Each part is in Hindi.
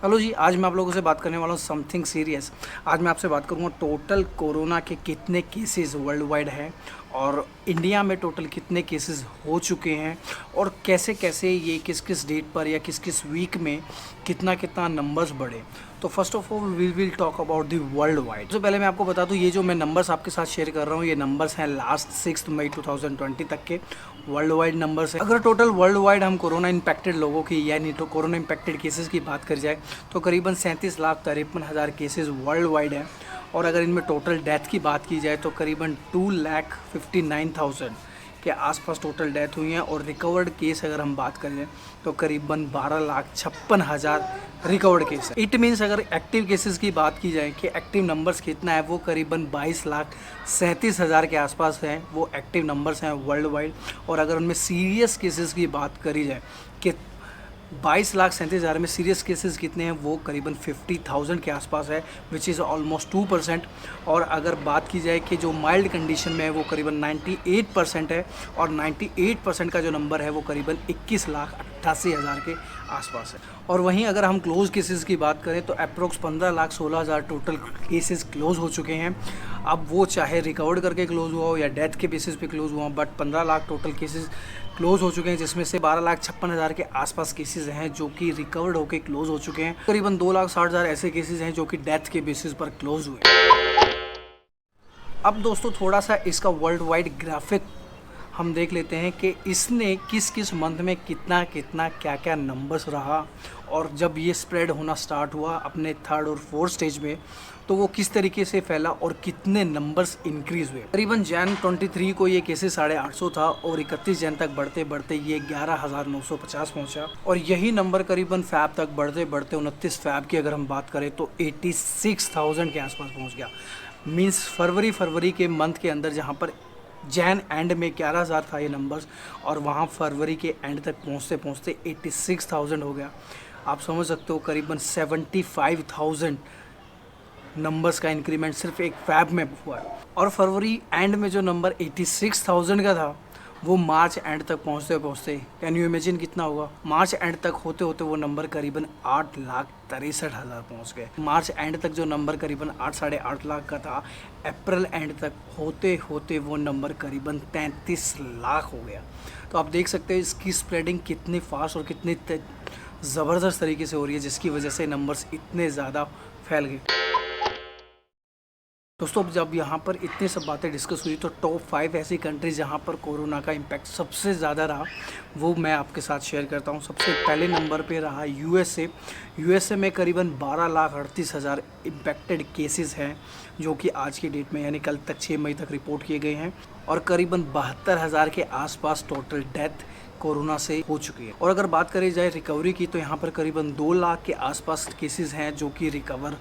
हेलो जी, आज मैं आप लोगों से बात करने वाला हूँ समथिंग सीरियस। आज मैं आपसे बात करूँगा टोटल कोरोना के कितने केसेस वर्ल्ड वाइड हैं और इंडिया में टोटल कितने केसेस हो चुके हैं और कैसे कैसे ये किस किस डेट पर या किस किस वीक में कितना कितना नंबर्स बढ़े। तो first of all we will talk about the world wide. तो पहले मैं आपको बता दूं, ये जो मैं नंबर्स आपके साथ शेयर कर रहा हूँ ये नंबर्स हैं लास्ट 6 मई 2020 तक के वर्ल्ड वाइड नंबर्स हैं। अगर टोटल वर्ल्ड वाइड हम कोरोना इम्पैक्टेड लोगों की यानी तो कोरोना इम्पैक्टेड केसेस की बात कर जाए तो करीबन 37,53,000 केसेस वर्ल्ड वाइड हैं। और अगर इनमें टोटल डेथ की बात की जाए तो करीबन 2,59,000 के आसपास टोटल डेथ हुई हैं। और रिकवर्ड केस अगर हम बात करें तो करीबन 12,56,000 रिकवर्ड केस है। इट मीन्स अगर एक्टिव केसेस की बात की जाए कि एक्टिव नंबर्स कितना है वो करीबन 22,37,000 के आसपास हैं, वो एक्टिव नंबर्स हैं वर्ल्ड वाइड। और अगर उनमें सीरियस केसेस की बात करी जाए कि 22,37,000 में सीरियस केसेस कितने हैं वो करीबन 50,000 के आसपास है, विच इज़ ऑलमोस्ट 2%। और अगर बात की जाए कि जो माइल्ड कंडीशन में है वो करीबन 98% है। और 98% का जो नंबर है वो करीबन 21,88,000 के आसपास है। और वहीं अगर हम क्लोज केसेस की बात करें तो अप्रोक्स 15,16,000 टोटल केसेस क्लोज हो चुके हैं। अब वो चाहे रिकवर्ड करके क्लोज हुआ हो या डेथ के बेसिस पे क्लोज हुआ हो, but 15 lakh total cases close हो चुके हैं, जिसमें से 12,56,000 के आसपास केसेस हैं जो कि रिकवर्ड होकर क्लोज हो चुके हैं। करीबन 2,60,000 ऐसे केसेस हैं जो कि डेथ के बेसिस पर क्लोज हुए। अब दोस्तों थोड़ा सा इसका वर्ल्ड वाइड ग्राफिक हम देख लेते हैं कि इसने किस किस मंथ में कितना कितना क्या क्या नंबर्स रहा और जब ये स्प्रेड होना स्टार्ट हुआ अपने थर्ड और फोर्थ स्टेज में तो वो किस तरीके से फैला और कितने नंबर्स इंक्रीज़ हुए। करीबन जैन 23 को ये केसेस 850 था और 31 जैन तक बढ़ते बढ़ते ये 11,950 पहुंचा। और यही नंबर करीबन फैब तक बढ़ते बढ़ते 29 फैब की अगर हम बात करें तो 86,000 के आसपास पहुँच गया। मीन्स फरवरी के मंथ के अंदर जहाँ पर जैन एंड में 11,000 था ये नंबर्स और वहाँ फरवरी के एंड तक पहुँचते पहुँचते 86,000 हो गया। आप समझ सकते हो करीबन 75,000 नंबर्स का इंक्रीमेंट सिर्फ एक फैब में हुआ है। और फरवरी एंड में जो नंबर 86,000 का था वो मार्च एंड तक पहुँचते पहुँचते कैन यू इमेजिन कितना होगा। मार्च एंड तक होते होते वो नंबर करीबन 8,63,000 पहुँच गए। मार्च एंड तक जो नंबर करीबन 8 साढ़े 8 लाख का था, अप्रैल एंड तक होते होते वो नंबर करीबन 33 लाख हो गया। तो आप देख सकते हैं इसकी स्प्रेडिंग कितनी फास्ट और कितनी ज़बरदस्त तरीके से हो रही है, जिसकी वजह से नंबर्स इतने ज़्यादा फैल गए। दोस्तों अब जब यहाँ पर इतनी सब बातें डिस्कस हुई तो टॉप 5 ऐसी कंट्रीज़ जहाँ पर कोरोना का इम्पैक्ट सबसे ज़्यादा रहा वो मैं आपके साथ शेयर करता हूँ। सबसे पहले नंबर पे रहा यूएसए। यूएसए में करीबन 12,38,000 इम्पैक्टेड केसेस हैं जो कि आज की डेट में यानी कल तक 6 मई तक रिपोर्ट किए गए हैं। और करीबन 72,000 के आसपास टोटल डेथ कोरोना से हो चुकी है। और अगर बात करी जाए रिकवरी की तो यहाँ पर करीबन 2 लाख के आसपास केसेस हैं जो कि रिकवर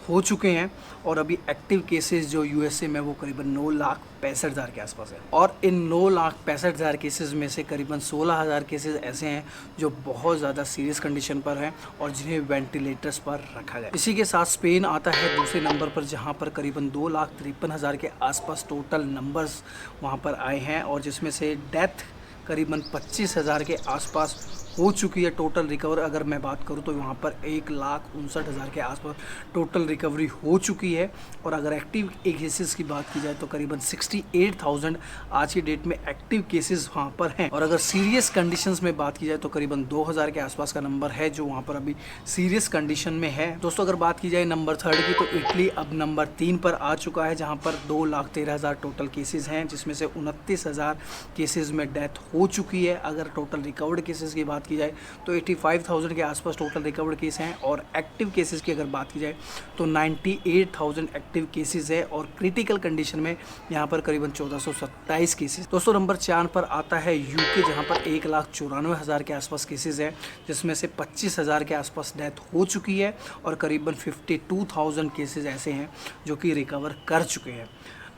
हो चुके हैं। और अभी एक्टिव केसेस जो यूएसए में वो करीबन 9,65,000 के आसपास है। और इन 9,65,000 केसेस में से करीबन 16,000 केसेस ऐसे हैं जो बहुत ज़्यादा सीरियस कंडीशन पर हैं और जिन्हें वेंटिलेटर्स पर रखा गया। इसी के साथ स्पेन आता है दूसरे नंबर पर जहां पर करीबन 2,53,000 के आसपास टोटल नंबर्स वहां पर आए हैं और जिसमें से डेथ करीबन 25,000 के आसपास हो चुकी है। टोटल रिकवर अगर मैं बात करूं तो वहाँ पर 1,59,000 के आसपास टोटल रिकवरी हो चुकी है। और अगर एक्टिव केसेस की बात की जाए तो करीबन 68,000 आज की डेट में एक्टिव केसेस वहाँ पर हैं। और अगर सीरियस कंडीशंस में बात की जाए तो करीबन 2,000 के आसपास का नंबर है जो वहाँ पर अभी सीरियस कंडीशन में है। दोस्तों अगर बात की जाए नंबर 3 की तो इटली अब नंबर 3 पर आ चुका है जहाँ पर 2,13,000 टोटल केसेस हैं, जिसमें से 29,000 केसेस में डेथ हो चुकी है। अगर टोटल रिकवर्ड केसेस की बात की जाए तो 85,000 के आसपास टोटल रिकवर्ड केस हैं। और एक्टिव केसेस की अगर बात की जाए तो 98,000 एक्टिव केसेस है। और क्रिटिकल कंडीशन में यहाँ पर करीबन 1,427 केसेस। दोस्तों नंबर 4 पर आता है यूके जहाँ पर 1,94,000 के आसपास केसेस हैं, जिसमें से 25,000 के आसपास डेथ हो चुकी है। और करीबन 52,000 केसेस ऐसे हैं जो कि रिकवर कर चुके हैं।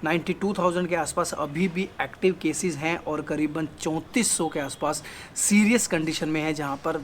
92,000 के आसपास अभी भी एक्टिव केसेस हैं और करीबन 3,400 के आसपास सीरियस कंडीशन में है जहां पर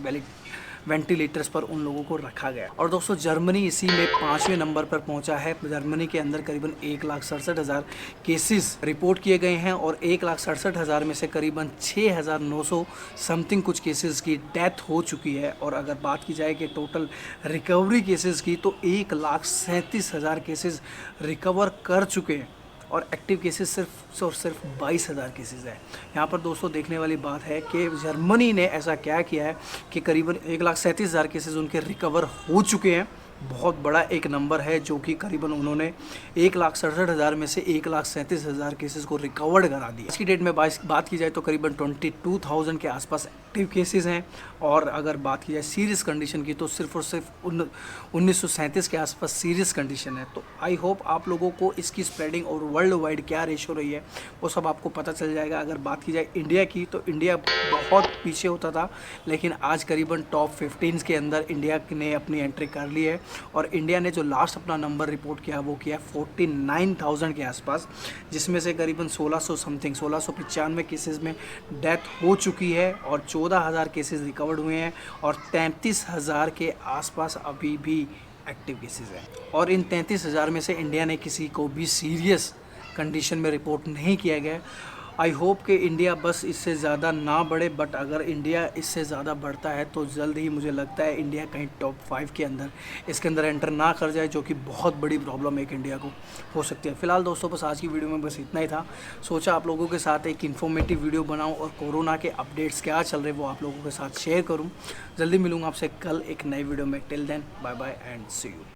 वेंटिलेटर्स पर उन लोगों को रखा गया। और दोस्तों जर्मनी इसी में 5वें नंबर पर पहुंचा है। जर्मनी के अंदर करीबन 1,67,000 केसेस रिपोर्ट किए गए हैं और 1,67,000 में से करीबन 6,900 समथिंग कुछ केसेस की डेथ हो चुकी है। और अगर बात की जाए कि टोटल रिकवरी केसेस की तो 1,37,000 केसेस रिकवर कर चुके हैं और एक्टिव केसेस सिर्फ और सिर्फ 22,000 केसेस है। यहाँ पर दोस्तों देखने वाली बात है कि जर्मनी ने ऐसा क्या किया है कि करीबन 1,37,000 केसेस उनके रिकवर हो चुके हैं। बहुत बड़ा एक नंबर है जो कि करीबन उन्होंने 1,67,000 में से 1,37,000 केसेस को रिकवर्ड करा दिया। आज की डेट में बात की जाए तो करीबन 22,000 के आसपास एक्टिव केसेस हैं। और अगर बात की जाए सीरियस कंडीशन की तो सिर्फ और सिर्फ 1937 के आसपास सीरियस कंडीशन है। तो आई होप आप लोगों को इसकी स्प्रेडिंग और वर्ल्ड वाइड क्या रेशो रही है वो सब आपको पता चल जाएगा। अगर बात की जाए इंडिया की तो इंडिया बहुत पीछे होता था, लेकिन आज करीबन टॉप 15 के अंदर इंडिया ने अपनी एंट्री कर ली है। और इंडिया ने जो लास्ट अपना नंबर रिपोर्ट किया वो किया 49,000 के आसपास, जिसमें से करीबन 1600 समथिंग 1695 केसेस में डेथ हो चुकी है और 14,000 केसेस रिकवर्ड हुए हैं और 33,000 के आसपास अभी भी एक्टिव केसेस हैं। और इन 33,000 में से इंडिया ने किसी को भी सीरियस कंडीशन में रिपोर्ट नहीं किया गया। आई होप कि इंडिया बस इससे ज़्यादा ना बढ़े, बट अगर इंडिया इससे ज़्यादा बढ़ता है तो जल्द ही मुझे लगता है इंडिया कहीं टॉप 5 के अंदर इसके अंदर एंटर ना कर जाए, जो कि बहुत बड़ी प्रॉब्लम एक इंडिया को हो सकती है। फिलहाल दोस्तों बस आज की वीडियो में बस इतना ही था। सोचा आप लोगों के साथ एक इन्फॉर्मेटिव वीडियो बनाऊँ और कोरोना के अपडेट्स क्या चल रहे वो आप लोगों के साथ शेयर करूँ। जल्दी मिलूँगा आपसे कल एक नई वीडियो में। Till then bye bye and see you.